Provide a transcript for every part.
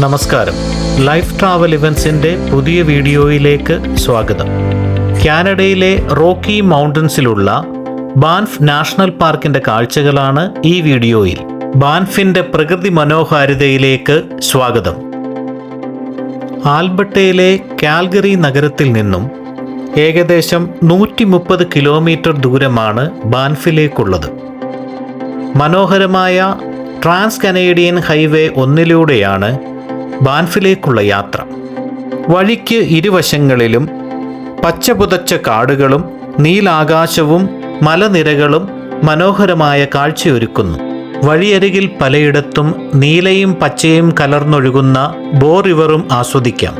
നമസ്കാരം. Life travel ഇവൻസിൻ്റെ പുതിയ വീഡിയോയിലേക്ക് സ്വാഗതം. കാനഡയിലെ റോക്കി മൗണ്ടൻസിലുള്ള ബാൻഫ് നാഷണൽ പാർക്കിൻ്റെ കാഴ്ചകളാണ് ഈ വീഡിയോയിൽ. ബാൻഫിൻ്റെ പ്രകൃതി മനോഹാരിതയിലേക്ക് സ്വാഗതം. ആൽബർട്ടയിലെ കാൽഗറി നഗരത്തിൽ നിന്നും ഏകദേശം 130 കിലോമീറ്റർ ദൂരമാണ് ബാൻഫിലേക്കുള്ളത്. മനോഹരമായ ട്രാൻസ് കനേഡിയൻ ഹൈവേ 1 ബാൻഫിലേക്കുള്ള യാത്ര. വഴിക്ക് ഇരുവശങ്ങളിലും പച്ചപുതച്ച കാടുകളും നീലാകാശവും മലനിരകളും മനോഹരമായ കാഴ്ചയൊരുക്കുന്നു. വഴിയരികിൽ പലയിടത്തും നീലയും പച്ചയും കലർന്നൊഴുകുന്ന ബോ റിവറും ആസ്വദിക്കാം.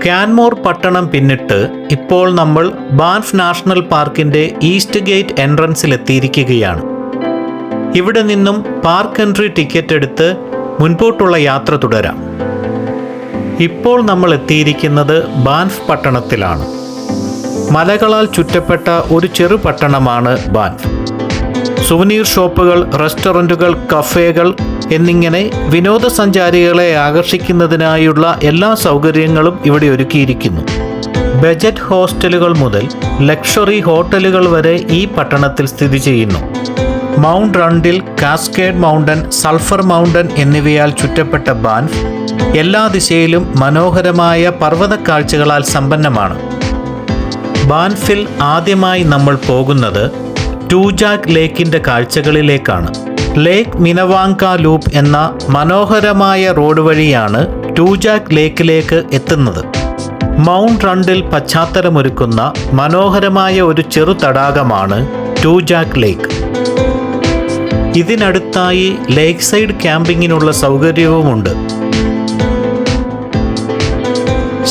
ക്യാൻമോർ പട്ടണം പിന്നിട്ട് ഇപ്പോൾ നമ്മൾ ബാൻഫ് നാഷണൽ പാർക്കിൻ്റെ ഈസ്റ്റ് ഗേറ്റ് എൻട്രൻസിലെത്തിയിരിക്കുകയാണ്. ഇവിടെ നിന്നും പാർക്ക് എൻട്രി ടിക്കറ്റ് എടുത്ത് മുൻപോട്ടുള്ള യാത്ര തുടരാം. ഇപ്പോൾ നമ്മൾ എത്തിയിരിക്കുന്നത് ബാൻഫ് പട്ടണത്തിലാണ്. മലകളാൽ ചുറ്റപ്പെട്ട ഒരു ചെറു പട്ടണമാണ് ബാൻഫ്. സുവനീർ ഷോപ്പുകൾ, റെസ്റ്റോറൻറ്റുകൾ, കഫേകൾ എന്നിങ്ങനെ വിനോദസഞ്ചാരികളെ ആകർഷിക്കുന്നതിനായുള്ള എല്ലാ സൗകര്യങ്ങളും ഇവിടെ ഒരുക്കിയിരിക്കുന്നു. ബജറ്റ് ഹോസ്റ്റലുകൾ മുതൽ ലക്ഷറി ഹോട്ടലുകൾ വരെ ഈ പട്ടണത്തിൽ സ്ഥിതി ചെയ്യുന്നു. മൗണ്ട് റണ്ടിൽ, കാസ്കേഡ് മൗണ്ടൻ, സൾഫർ മൗണ്ടൻ എന്നിവയാൽ ചുറ്റപ്പെട്ട ബാൻഫ് എല്ലാ ദിശയിലും മനോഹരമായ പർവ്വത കാഴ്ചകളാൽ സമ്പന്നമാണ്. ബാൻഫിൽ ആദ്യമായി നമ്മൾ പോകുന്നത് ടൂജാക് ലേക്കിൻ്റെ കാഴ്ചകളിലേക്കാണ്. ലേക്ക് മിനവാങ്ക ലൂപ്പ് എന്ന മനോഹരമായ റോഡ് വഴിയാണ് ടൂജാക് ലേക്കിലേക്ക് എത്തുന്നത്. മൗണ്ട് റണ്ടിൽ പശ്ചാത്തലമൊരുക്കുന്ന മനോഹരമായ ഒരു ചെറു തടാകമാണ് ടൂജാക് ലേക്ക്. ഇതിനടുത്തായി ലേക്ക് സൈഡ് ക്യാമ്പിങ്ങിനുള്ള സൗകര്യവുമുണ്ട്.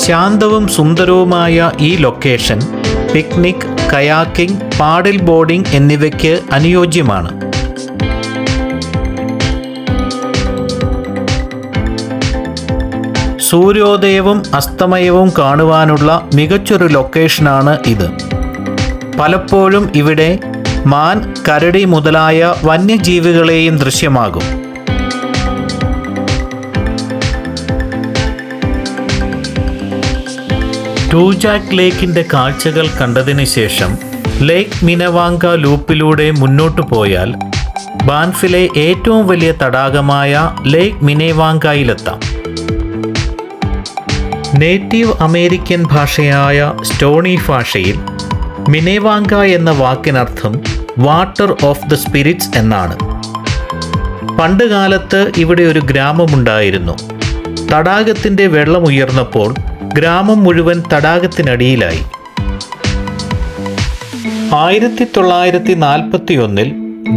ശാന്തവും സുന്ദരവുമായ ഈ ലൊക്കേഷൻ പിക്നിക്, കയാക്കിംഗ്, പാഡിൽ ബോർഡിംഗ് എന്നിവയ്ക്ക് അനുയോജ്യമാണ്. സൂര്യോദയവും അസ്തമയവും കാണുവാനുള്ള മികച്ചൊരു ലൊക്കേഷനാണ് ഇത്. പലപ്പോഴും ഇവിടെ മാൻ, കരടി മുതലായ വന്യജീവികളെയും ദൃശ്യമാകും. ടൂജാക് ലേക്കിൻ്റെ കാഴ്ചകൾ കണ്ടതിന് ശേഷം ലേക്ക് മിനവാങ്ക ലൂപ്പിലൂടെ മുന്നോട്ടു പോയാൽ ബാൻഫിലെ ഏറ്റവും വലിയ തടാകമായ ലേക്ക് മിനവാങ്കയിലെത്താം. നേറ്റീവ് അമേരിക്കൻ ഭാഷയായ സ്റ്റോണി ഭാഷയിൽ മിനവാങ്ക എന്ന വാക്കിനർത്ഥം വാട്ടർ ഓഫ് ദ സ്പിരിറ്റ്സ് എന്നാണ്. പണ്ടുകാലത്ത് ഇവിടെ ഒരു ഗ്രാമമുണ്ടായിരുന്നു. തടാകത്തിൻ്റെ വെള്ളം ഉയർന്നപ്പോൾ ഗ്രാമം മുഴുവൻ തടാകത്തിനടിയിലായി. 1941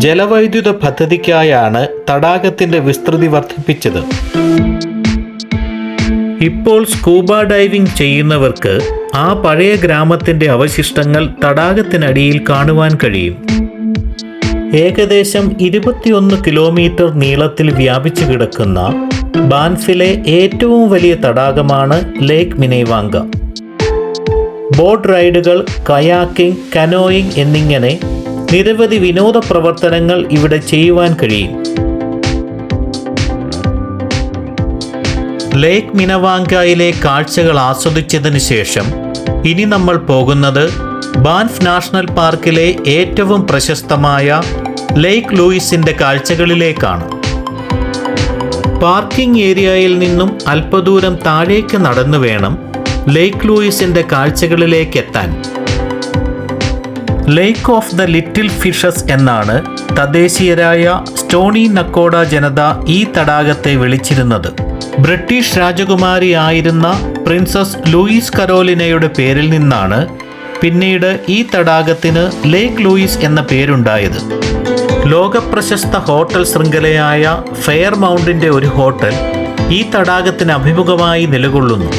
ജലവൈദ്യുത പദ്ധതിക്കായാണ് തടാകത്തിൻ്റെ വിസ്തൃതി വർദ്ധിപ്പിച്ചത്. ഇപ്പോൾ സ്കൂബ ഡൈവിംഗ് ചെയ്യുന്നവർക്ക് ആ പഴയ ഗ്രാമത്തിൻ്റെ അവശിഷ്ടങ്ങൾ തടാകത്തിനടിയിൽ കാണുവാൻ കഴിയും. ഏകദേശം 21 കിലോമീറ്റർ നീളത്തിൽ വ്യാപിച്ചു കിടക്കുന്ന ബാൻഫിലെ ഏറ്റവും വലിയ തടാകമാണ് ലേക്ക് മിനവാങ്ക. ബോട്ട് റൈഡുകൾ, കയാക്കിംഗ്, കനോയിങ് എന്നിങ്ങനെ നിരവധി വിനോദ പ്രവർത്തനങ്ങൾ ഇവിടെ ചെയ്യുവാൻ കഴിയും. ലേക്ക് മിനവാങ്കയിലെ കാഴ്ചകൾ ആസ്വദിച്ചതിന് ശേഷം ഇനി നമ്മൾ പോകുന്നത് ബാൻഫ് നാഷണൽ പാർക്കിലെ ഏറ്റവും പ്രശസ്തമായ ലേക്ക് ലൂയിസിൻ്റെ കാഴ്ചകളിലേക്കാണ്. പാർക്കിംഗ് ഏരിയയിൽ നിന്നും അല്പദൂരം താഴേക്ക് നടന്നു വേണം ലേക്ക് ലൂയിസിൻ്റെ കാഴ്ചകളിലേക്ക് എത്താൻ. Lake of the little fishes എന്നാണ് തദ്ദേശീയരായ സ്റ്റോണി നക്കോഡ ജനത ഈ തടാകത്തെ വിളിച്ചിരുന്നത്. ബ്രിട്ടീഷ് രാജകുമാരിയായിരുന്ന പ്രിൻസസ് ലൂയിസ് കരോലിനയുടെ പേരിൽ നിന്നാണ് പിന്നീട് ഈ തടാകത്തിന് ലേക്ക് ലൂയിസ് എന്ന പേരുണ്ടായത്. ലോകപ്രശസ്ത ഹോട്ടൽ ശൃംഖലയായ ഫെയർ മൗണ്ടിൻ്റെ ഒരു ഹോട്ടൽ ഈ തടാകത്തിന് അഭിമുഖമായി നിലകൊള്ളുന്നു.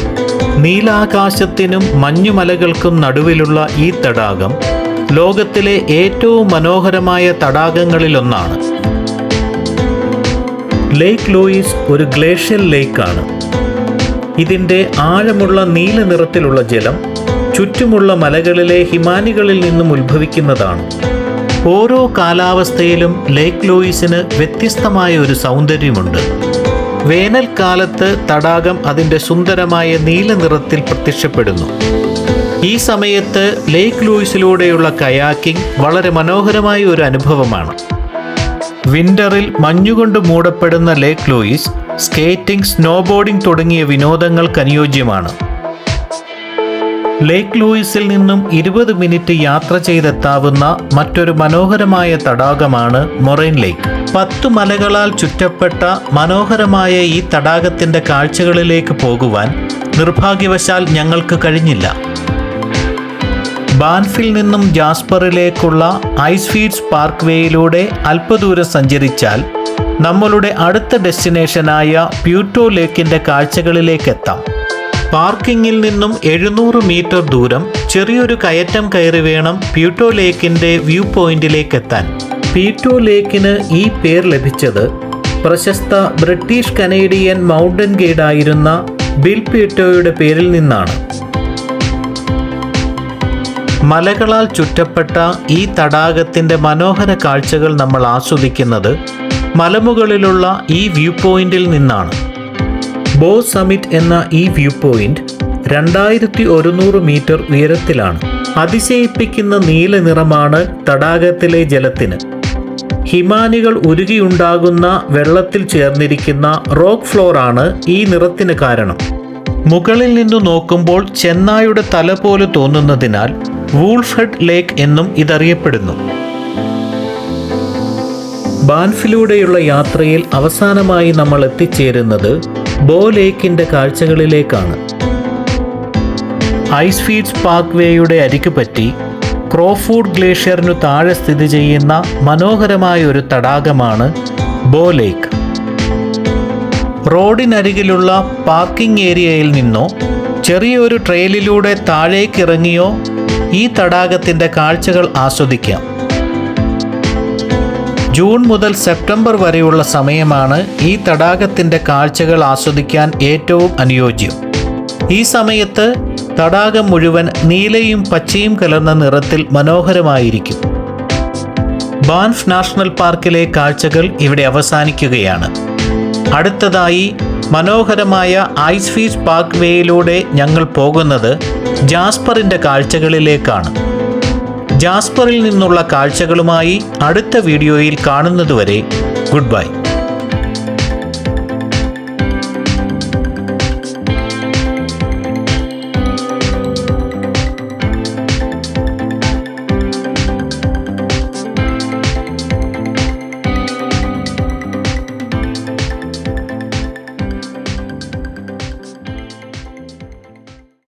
നീലാകാശത്തിനും മഞ്ഞുമലകൾക്കും നടുവിലുള്ള ഈ തടാകം ലോകത്തിലെ ഏറ്റവും മനോഹരമായ തടാകങ്ങളിലൊന്നാണ്. ലേക്ക് ലൂയിസ് ഒരു ഗ്ലേഷ്യൽ ലേക്കാണ്. ഇതിൻ്റെ ആഴമുള്ള നീല നിറത്തിലുള്ള ജലം ചുറ്റുമുള്ള മലകളിലെ ഹിമാനികളിൽ നിന്നും ഉത്ഭവിക്കുന്നതാണ്. ഓരോ കാലാവസ്ഥയിലും ലേക്ക് ലൂയിസിന് വ്യത്യസ്തമായ ഒരു സൗന്ദര്യമുണ്ട്. വേനൽക്കാലത്ത് തടാകം അതിൻ്റെ സുന്ദരമായ നീല നിറത്തിൽ പ്രത്യക്ഷപ്പെടുന്നു. ഈ സമയത്ത് ലേക്ക് ലൂയിസിലൂടെയുള്ള കയാക്കിംഗ് വളരെ മനോഹരമായ ഒരു അനുഭവമാണ്. വിന്ററിൽ മഞ്ഞുകൊണ്ട് മൂടപ്പെടുന്ന ലേക്ക് ലൂയിസ് സ്കേറ്റിംഗ്, സ്നോബോർഡിംഗ് തുടങ്ങിയ വിനോദങ്ങൾക്ക് അനുയോജ്യമാണ്. ലേക്ക് ലൂയിസിൽ നിന്നും 20 മിനിറ്റ് യാത്ര ചെയ്തെത്താവുന്ന മറ്റൊരു മനോഹരമായ തടാകമാണ് മൊറൈൻ ലേക്ക്. 10 മലകളാൽ ചുറ്റപ്പെട്ട മനോഹരമായ ഈ തടാകത്തിൻ്റെ കാഴ്ചകളിലേക്ക് പോകുവാൻ നിർഭാഗ്യവശാൽ ഞങ്ങൾക്ക് കഴിഞ്ഞില്ല. ബാൻഫിൽ നിന്നും ജാസ്പറിലേക്കുള്ള ഐസ്ഫീൽഡ്സ് പാർക്ക് വേയിലൂടെ അല്പദൂരം സഞ്ചരിച്ചാൽ നമ്മളുടെ അടുത്ത ഡെസ്റ്റിനേഷനായ പ്യൂട്ടോ ലേക്കിൻ്റെ കാഴ്ചകളിലേക്ക് എത്താം. പാർക്കിങ്ങിൽ നിന്നും 700 മീറ്റർ ദൂരം ചെറിയൊരു കയറ്റം കയറി വേണം പ്യൂട്ടോ ലേക്കിൻ്റെ വ്യൂ പോയിന്റിലേക്ക് എത്താൻ. പ്യൂട്ടോ ലേക്കിന് ഈ പേര് ലഭിച്ചത് പ്രശസ്ത ബ്രിട്ടീഷ് കനേഡിയൻ മൗണ്ടൻ ഗൈഡായിരുന്ന ബിൽ പ്യൂട്ടോയുടെ പേരിൽ നിന്നാണ്. മലകളാൽ ചുറ്റപ്പെട്ട ഈ തടാകത്തിൻ്റെ മനോഹര കാഴ്ചകൾ നമ്മൾ ആസ്വദിക്കുന്നത് മലമുകളിലുള്ള ഈ വ്യൂ പോയിന്റിൽ നിന്നാണ്. ബോ സമ്മിറ്റ് എന്ന ഈ വ്യൂ പോയിന്റ് 2100 മീറ്റർ ഉയരത്തിലാണ്. അതിശയിപ്പിക്കുന്ന നീല നിറമാണ് തടാകത്തിലെ ജലത്തിന്. ഹിമാനികൾ ഉരുകിയുണ്ടാകുന്ന വെള്ളത്തിൽ ചേർന്നിരിക്കുന്ന റോക്ക് ഫ്ലോറാണ് ഈ നിറത്തിന് കാരണം. മുകളിൽ നിന്നു നോക്കുമ്പോൾ ചെന്നായുടെ തല പോലെ തോന്നുന്നതിനാൽ വൂൾഫ് ഹെഡ് ലേക്ക് എന്നും ഇതറിയപ്പെടുന്നു. ബാൻഫിലൂടെയുള്ള യാത്രയിൽ അവസാനമായി നമ്മൾ എത്തിച്ചേരുന്നത് ബോ ലേക്കിൻ്റെ കാഴ്ചകളിലേക്കാണ്. ഐസ്ഫീൽഡ്സ് പാർക്ക് വേയുടെ അരികു പറ്റി ക്രോഫോർഡ് ഗ്ലേഷ്യറിനു താഴെ സ്ഥിതി ചെയ്യുന്ന മനോഹരമായ ഒരു തടാകമാണ് ബോ ലേക്ക്. റോഡിനരികിലുള്ള പാർക്കിംഗ് ഏരിയയിൽ നിന്നോ ചെറിയൊരു ട്രെയിലിലൂടെ താഴേക്കിറങ്ങിയോ ഈ തടാകത്തിൻ്റെ കാഴ്ചകൾ ആസ്വദിക്കാം. ജൂൺ മുതൽ സെപ്റ്റംബർ വരെയുള്ള സമയമാണ് ഈ തടാകത്തിൻ്റെ കാഴ്ചകൾ ആസ്വദിക്കാൻ ഏറ്റവും അനുയോജ്യം. ഈ സമയത്ത് തടാകം മുഴുവൻ നീലയും പച്ചയും കലർന്ന നിറത്തിൽ മനോഹരമായിരിക്കും. ബാൻഫ് നാഷണൽ പാർക്കിലെ കാഴ്ചകൾ ഇവിടെ അവസാനിക്കുകയാണ്. അടുത്തതായി മനോഹരമായ ഐസ്ഫീൽഡ്സ് പാർക്ക് വേയിലൂടെ ഞങ്ങൾ പോകുന്നത് ജാസ്പറിൻ്റെ കാഴ്ചകളിലേക്കാണ്. ജാസ്പറിൽ നിന്നുള്ള കാഴ്ചകളുമായി അടുത്ത വീഡിയോയിൽ കാണുന്നതുവരെ ഗുഡ് ബൈ.